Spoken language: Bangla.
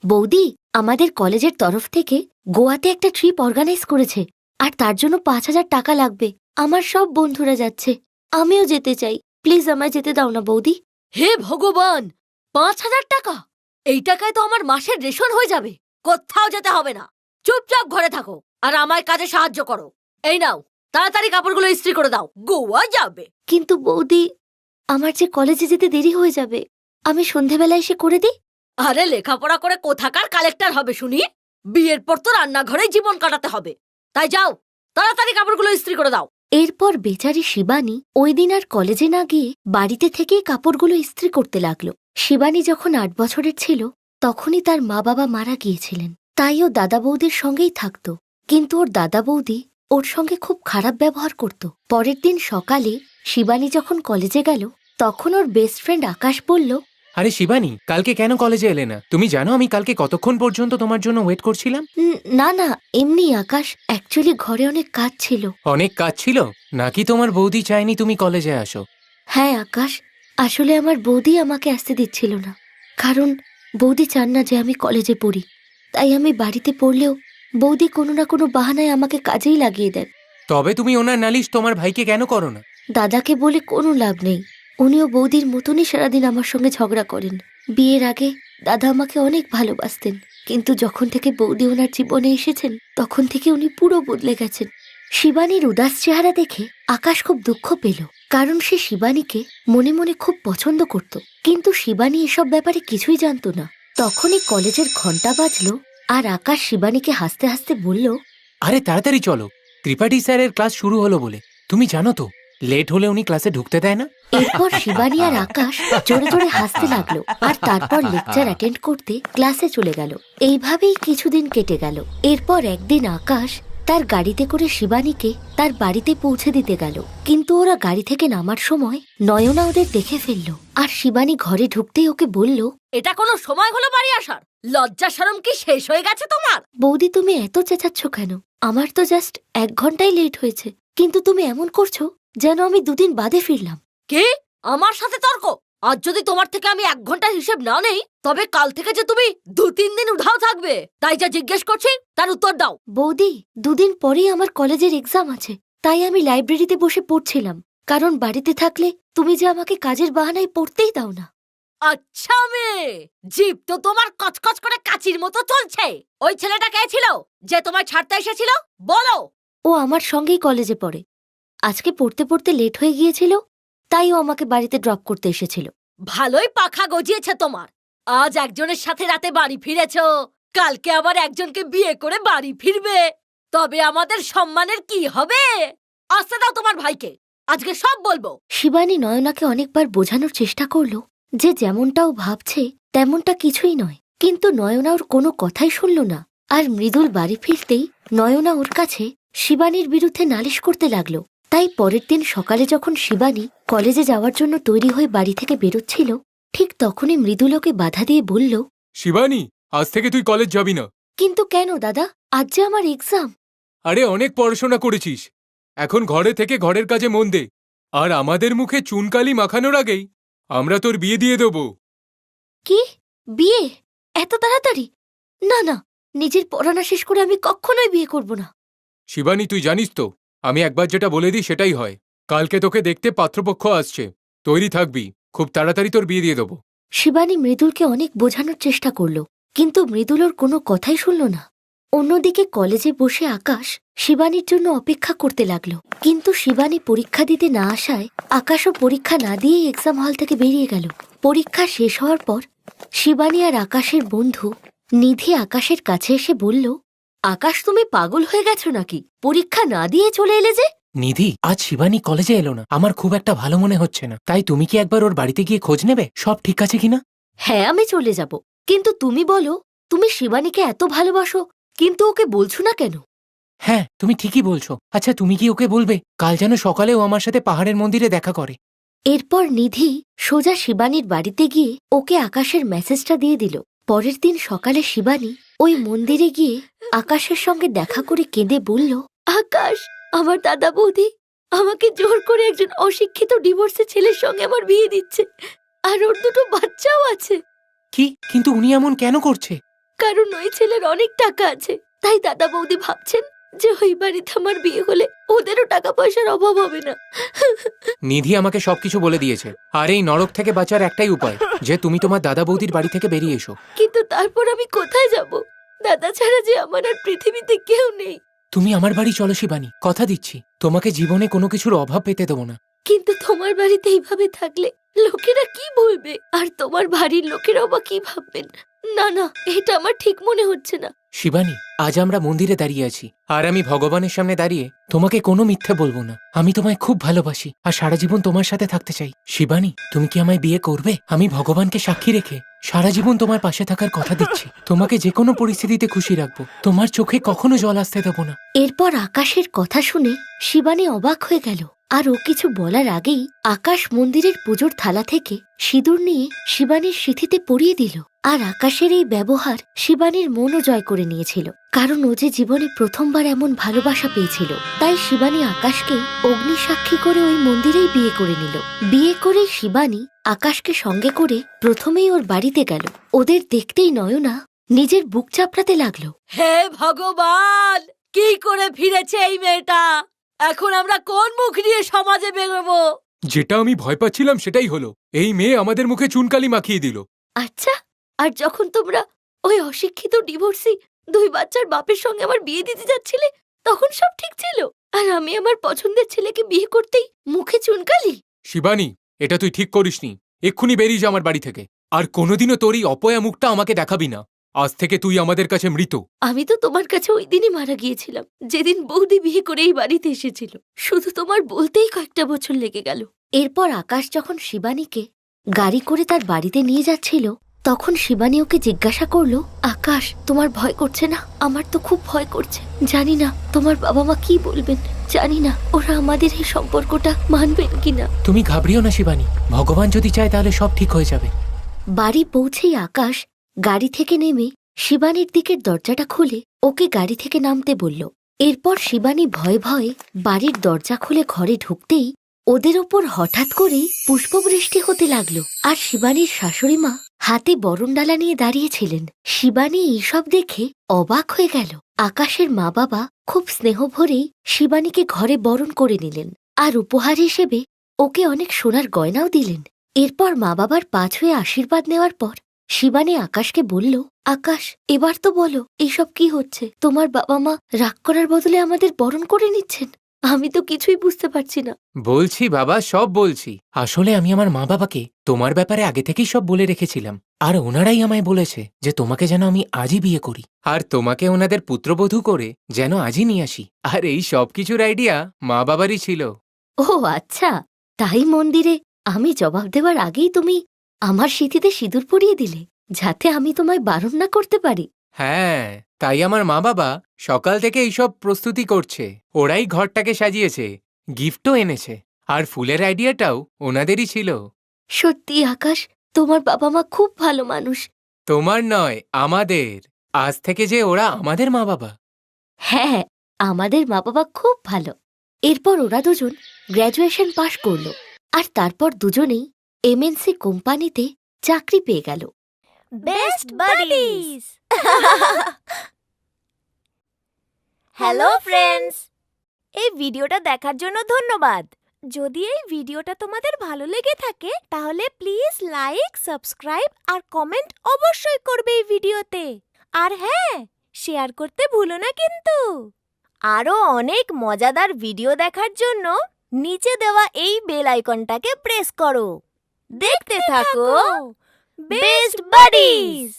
বৌদি, আমাদের কলেজের তরফ থেকে গোয়াতে একটা ট্রিপ অর্গানাইজ করেছে, আর তার জন্য ৫,০০০ টাকা লাগবে। আমার সব বন্ধুরা যাচ্ছে, আমিও যেতে চাই। প্লিজ আমায় যেতে দাও না বৌদি। হে ভগবান, ৫,০০০ টাকা! এই টাকায় তো আমার মাসের রেশন হয়ে যাবে। কোথাও যেতে হবে না, চুপচাপ ঘরে থাকো আর আমায় কাজে সাহায্য করো। এই নাও, তাড়াতাড়ি কাপড়গুলো ইস্ত্রি করে দাও, গোয়া যাবে। কিন্তু বৌদি, আমার যে কলেজে যেতে দেরি হয়ে যাবে, আমি সন্ধেবেলা এসে করে দিই। আরে লেখাপড়া করে কোথাকার কালেক্টর হবে শুনি? বিয়ের পর তো রান্নাঘরে জীবন কাটাতে হবে। তাই যাও, তাড়াতাড়ি কাপড়গুলো ইস্ত্রি করে দাও। এরপর বেচারি শিবানী ওই দিন আর কলেজে না গিয়ে বাড়িতে থেকেই কাপড়গুলো ইস্ত্রি করতে লাগলো। শিবানী যখন ৮ বছরের ছিল তখনই তার মা বাবা মারা গিয়েছিলেন, তাই ও দাদা বৌদির সঙ্গেই থাকত। কিন্তু ওর দাদা বৌদি ওর সঙ্গে খুব খারাপ ব্যবহার করত। পরের দিন সকালে শিবানী যখন কলেজে গেল তখন ওর বেস্ট ফ্রেন্ড আকাশ বলল, আরে শিবানী, কালকে কেন কলেজে এলে না? তুমি জানো আমি কালকে কতক্ষণ পর্যন্ত তোমার জন্য ওয়েট করছিলাম? না না, এমনি আকাশ, অ্যাকচুয়ালি ঘরে অনেক কাজ ছিল। অনেক কাজ ছিল নাকি তোমার বৌদি চায়নি তুমি কলেজে আসো? হ্যাঁ আকাশ, আসলে আমার বৌদি আমাকে আসতে দিচ্ছিল না, কারণ বৌদি চান না যে আমি কলেজে পড়ি। তাই আমি বাড়িতে পড়লেও বৌদি কোনো না কোনো বাহানায় আমাকে কাজেই লাগিয়ে দেন। তবে তুমি ওনার নালিশ তোমার ভাইকে কেন করো না? দাদাকে বলে কোনো লাভ নেই, উনিও বৌদির মতনই সারাদিন আমার সঙ্গে ঝগড়া করেন। বিয়ের আগে দাদা আমাকে অনেক ভালোবাসতেন, কিন্তু যখন থেকে বৌদি ওনার জীবনে এসেছেন তখন থেকে উনি পুরো বদলে গেছেন। শিবানীর উদাস চেহারা দেখে আকাশ খুব দুঃখ পেল, কারণ সে শিবানীকে মনে মনে খুব পছন্দ করত। কিন্তু শিবানী এসব ব্যাপারে কিছুই জানতো না। তখনই কলেজের ঘন্টা বাজলো আর আকাশ শিবানীকে হাসতে হাসতে বলল, আরে তাড়াতাড়ি চলো, ত্রিপাঠী স্যারের ক্লাস শুরু হলো বলে। তুমি জানো তো লেট হলে উনি ক্লাসে ঢুকতে দেয় না। এরপর শিবানী আর আকাশ জোরে জোরে হাসতে লাগলো আর তারপর লেকচার অ্যাটেন্ড করতে ক্লাসে চলে গেল। এইভাবেই কিছুদিন কেটে গেল। এরপর একদিন আকাশ তার গাড়িতে করে শিবানীকে তার বাড়িতে পৌঁছে দিতে গেল, কিন্তু ওরা গাড়ি থেকে নামার সময় নয়না ওদের দেখে ফেললো আর শিবানী ঘরে ঢুকতেই ওকে বলল, এটা কোনো সময় হলো বাড়ি আসার? লজ্জা শরম কি শেষ হয়ে গেছে তোমার? বৌদি তুমি এত চেঁচাচ্ছ কেন? আমার তো জাস্ট ১ ঘন্টাই লেট হয়েছে, কিন্তু তুমি এমন করছো যেন আমি ২ দিন বাদে ফিরলাম। কি? আমার সাথে তর্ক? আজ যদি তোমার থেকে আমি ১ ঘন্টার হিসেব না নেই, তবে কাল থেকে যে তুমি ২-৩ দিন উধাও থাকবে। তাই যা জিজ্ঞেস করছি তার উত্তর দাও। বৌদি, ২ দিন পরেই আমার কলেজের এক্সাম আছে, তাই আমি লাইব্রেরিতে বসে পড়ছিলাম, কারণ বাড়িতে থাকলে তুমি যে আমাকে কাজের বাহানায় পড়তেই দাও না। আচ্ছা মেয়ে, জিভ তো তোমার কচকচ করে কাচির মতো চলছে। ওই ছেলেটা কে ছিল যে তোমায় ছাড়তে এসেছিল? বলো। ও আমার সঙ্গেই কলেজে পড়ে। আজকে পড়তে পড়তে লেট হয়ে গিয়েছিল, তাই ও আমাকে বাড়িতে ড্রপ করতে এসেছিল। ভালোই পাখা গজিয়েছে তোমার। আজ একজনের সাথে রাতে বাড়ি ফিরেছো, কালকে আবার একজনকে বিয়ে করে বাড়ি ফিরবে। তবে আমাদের সম্মানের কি হবে? আসতে দাও তোমার ভাইকে, আজকে সব বলবো। শিবানী নয়নাকে অনেকবার বোঝানোর চেষ্টা করল যে যেমনটা ও ভাবছে তেমনটা কিছুই নয়, কিন্তু নয়না ওর কোনো কথাই শুনল না। আর মৃদুল বাড়ি ফিরতেই নয়না ওর কাছে শিবানীর বিরুদ্ধে নালিশ করতে লাগলো। তাই পরের দিন সকালে যখন শিবানী কলেজে যাওয়ার জন্য তৈরি হয়ে বাড়ি থেকে বেরোচ্ছিল, ঠিক তখনই মৃদুল ওকে বাধা দিয়ে বলল, শিবানী, আজ থেকে তুই কলেজ যাবি না। কিন্তু কেন দাদা? আজ যে আমার এক্সাম। আরে অনেক পড়াশোনা করেছিস, এখন ঘরে থেকে ঘরের কাজে মন দে। আর আমাদের মুখে চুনকালি মাখানোর আগেই আমরা তোর বিয়ে দিয়ে দেবো। কি? বিয়ে? এত তাড়াতাড়ি? না না, নিজের পড়াশোনা শেষ করে আমি কখনোই বিয়ে করব না। শিবানী, তুই জানিস তো আমি একবার যেটা বলে দিই সেটাই হয়। কালকে তোকে দেখতে পাত্রপক্ষ আসছে, তৈরি থাকবি, খুব তাড়াতাড়ি তোর বিয়ে দিয়ে দেবো। শিবানী মৃদুলকে অনেক বোঝানোর চেষ্টা করল, কিন্তু মৃদুল ওর কোনো কথাই শুনল না। অন্যদিকে কলেজে বসে আকাশ শিবানীর জন্য অপেক্ষা করতে লাগলো, কিন্তু শিবানী পরীক্ষা দিতে না আসায় আকাশও পরীক্ষা না দিয়েই এক্সাম হল থেকে বেরিয়ে গেল। পরীক্ষা শেষ হওয়ার পর শিবানী আর আকাশের বন্ধু নিধি আকাশের কাছে এসে বলল, আকাশ, তুমি পাগল হয়ে গেছো নাকি? পরীক্ষা না দিয়ে চলে এলে যে? নিধি, আজ শিবানী কলেজে এলো না, আমার খুব একটা ভালো মনে হচ্ছে না। তাই তুমি কি একবার ওর বাড়িতে গিয়ে খোঁজ নেবে সব ঠিক আছে কিনা? হ্যাঁ, আমি চলে যাব, কিন্তু তুমি বলো, তুমি শিবানীকে এত ভালোবাসো, কিন্তু ওকে বলছো না কেন? হ্যাঁ, তুমি ঠিকই বলছো। আচ্ছা, তুমি কি ওকে বলবে কাল যেন সকালে ও আমার সাথে পাহাড়ের মন্দিরে দেখা করে? এরপর নিধি সোজা শিবানীর বাড়িতে গিয়ে ওকে আকাশের মেসেজটা দিয়ে দিল। পরের দিন সকালে শিবানী ওই মন্দিরে গিয়ে আকাশের সঙ্গে দেখা করে কেঁদে বলল, আকাশ, আমার দাদা বৌদি আমাকে জোর করে একজন অশিক্ষিত ডিভোর্সি ছেলের সঙ্গে আমার বিয়ে দিচ্ছে, আর ওর 2টো বাচ্চাও আছে। কি? কিন্তু উনি এমন কেন করছে? কারণ ওই ছেলের অনেক টাকা আছে। তাই দাদা বৌদি ভাবছেন যে ওই বাড়িতে আমার বিয়ে হলে ওদেরও টাকা পয়সার অভাব হবে না। নিধি আমাকে সবকিছু বলে দিয়েছে। আর এই নরক থেকে বাঁচার একটাই উপায়, যে তুমি তোমার দাদা বৌদির বাড়ি থেকে বেরিয়ে এসো। কিন্তু তারপর আমি কোথায় যাব? দাদা ছাড়া যে আমার আর পৃথিবীতে কেউ নেই। তুমি আমার বাড়ি চলো শিবানী, কথা দিচ্ছি তোমাকে জীবনে কোনো কিছুর অভাব পেতে দেবো না। কিন্তু তোমার বাড়িতে এইভাবে থাকলে লোকেরা কি বলবে? আর তোমার বাড়ির লোকেরাও বা কি ভাববেন? না না, এটা আমার ঠিক মনে হচ্ছে না। শিবানী, আজ আমরা মন্দিরে দাঁড়িয়ে আছি, আর আমি ভগবানের সামনে দাঁড়িয়ে তোমাকে কোনো মিথ্যে বলবো না। আমি তোমায় খুব ভালোবাসি আর সারা জীবন তোমার সাথে থাকতে চাই। শিবানী, তুমি কি আমায় বিয়ে করবে? আমি ভগবানকে সাক্ষী রেখে সারা জীবন তোমার পাশে থাকার কথা দিচ্ছি। তোমাকে যে কোনো পরিস্থিতিতে খুশি রাখবো, তোমার চোখে কখনো জল আসতে দেবো না। এরপর আকাশের কথা শুনে শিবানী অবাক হয়ে গেল। আর ও কিছু বলার আগেই আকাশ মন্দিরের পুজোর থালা থেকে সিঁদুর নিয়ে শিবানীর সিঁথিতে পরিয়ে দিল। আর আকাশের এই ব্যবহার শিবানীর মনও জয় করে নিয়েছিল, কারণ ও যে জীবনে প্রথমবার এমন ভালোবাসা পেয়েছিল। তাই শিবানী আকাশকে অগ্নিসাক্ষী করে ওই মন্দিরেই বিয়ে করে নিল। বিয়ে করে শিবানী আকাশকে সঙ্গে করে প্রথমেই ওর বাড়িতে গেল। ওদের দেখতেই নয়না নিজের বুক চাপড়াতে লাগলো। হে ভগবান, কি করে ফিরেছে এই মেয়েটা? এখন আমরা কোন মুখ নিয়ে সমাজে বেরোবো? যেটা আমি ভয় পাচ্ছিলাম সেটাই হলো। এই মেয়ে আমাদের মুখে চুনকালি মাখিয়ে দিল। আচ্ছা, আর যখন তোমরা ওই অশিক্ষিত ডিভোর্সি 2 বাচ্চার বাপের সঙ্গে আমার বিয়ে দিতে যাচ্ছিলে, তখন সব ঠিক ছিল? আর আমি আমার পছন্দের ছেলেকে বিয়ে করতেই মুখে চুনকালি? শিবানী, এটা তুই ঠিক করিসনি। এক্ষুনি বেরিয়ে যা আমার বাড়ি থেকে। আর কোনোদিনও তোর এই অপয়া মুখটা আমাকে দেখাবি না। আজ থেকে তুই আমাদের কাছে মৃত। আমি তো তোমার কাছে ওই দিনই মারা গিয়েছিলাম, যেদিন বৌদি বিয়ে করে এই বাড়িতে এসেছিল। শুধু তোমার বলতেই কয়েকটা বছর লেগে গেল। এরপর আকাশ যখন শিবানীকে গাড়ি করে তার বাড়িতে নিয়ে যাচ্ছিল, তখন শিবানী ওকে জিজ্ঞাসা করলো, আকাশ, তোমার ভয় করছে না? আমার তো খুব ভয় করছে। জানি না তোমার বাবা মা কি বলবেন, জানি না ওরা আমাদের এই সম্পর্কটা মানবেন কিনা। তুমি ঘাবড়িও না শিবানী, ভগবান যদি চায় তাহলে সব ঠিক হয়ে যাবে। বাড়ি পৌঁছেই আকাশ গাড়ি থেকে নেমে শিবানীর দিকের দরজাটা খুলে ওকে গাড়ি থেকে নামতে বলল। এরপর শিবানী ভয়ে ভয়ে বাড়ির দরজা খুলে ঘরে ঢুকতেই ওদের ওপর হঠাৎ করেই পুষ্পবৃষ্টি হতে লাগলো। আর শিবানীর শাশুড়ি মা হাতে বরণডালা নিয়ে দাঁড়িয়েছিলেন। শিবানী এইসব দেখে অবাক হয়ে গেল। আকাশের মা বাবা খুব স্নেহ ভরেই শিবানীকে ঘরে বরণ করে নিলেন, আর উপহার হিসেবে ওকে অনেক সোনার গয়নাও দিলেন। এরপর মা বাবার পা ছুঁয়ে আশীর্বাদ নেওয়ার পর শিবানী আকাশকে বলল, আকাশ, এবার তো বলো এইসব কি হচ্ছে? তোমার বাবা মা রাগ করার বদলে আমাদের বরণ করে নিচ্ছেন। আমি তো কিছুই বুঝতে পারছি না। বলছি বাবা, সব বলছি। আসলে আমি আমার মা বাবাকে তোমার ব্যাপারে আগে থেকেই সব বলে রেখেছিলাম, আর ওনারাই আমায় বলেছে যে তোমাকে যেন আমি আজই বিয়ে করি, আর তোমাকে ওনাদের পুত্রবধূ করে যেন আজই নিয়ে আসি। আর এই সব কিছুর আইডিয়া মা বাবারই ছিল। ও আচ্ছা, তাই মন্দিরে আমি জবাব দেওয়ার আগেই তুমি আমার সিঁথিতে সিঁদুর পরিয়ে দিলে, যাতে আমি তোমায় বারণ না করতে পারি। হ্যাঁ, তাই আমার মা বাবা সকাল থেকে এইসব প্রস্তুতি করছে। ওরাই ঘরটাকে সাজিয়েছে, গিফটও এনেছে, আর ফুলের আইডিয়াটাও ওনাদেরই ছিল। সত্যি আকাশ, তোমার বাবা মা খুব ভালো মানুষ। তোমার নয়, আমাদের। আজ থেকে যে ওরা আমাদের মা বাবা। হ্যাঁ, আমাদের মা বাবা খুব ভালো। এরপর ওরা দুজন গ্র্যাজুয়েশন পাশ করলো, আর তারপর দুজনেই এমএনসি কোম্পানিতে চাকরি পেয়ে গেল। Best buddies. হ্যালো ফ্রেন্ডস, এই ভিডিওটা দেখার জন্য ধন্যবাদ। যদি এই ভিডিওটা তোমাদের ভালো লেগে থাকে তাহলে প্লিজ লাইক, সাবস্ক্রাইব আর কমেন্ট অবশ্যই করবে এই ভিডিওতে। আর হ্যাঁ, শেয়ার করতে ভুলো না কিন্তু। আরো অনেক মজাদার ভিডিও দেখার জন্য নিচে দেওয়া এই বেল আইকনটাকে প্রেস করো। দেখতে থাকো বেস্ট বাডিজ।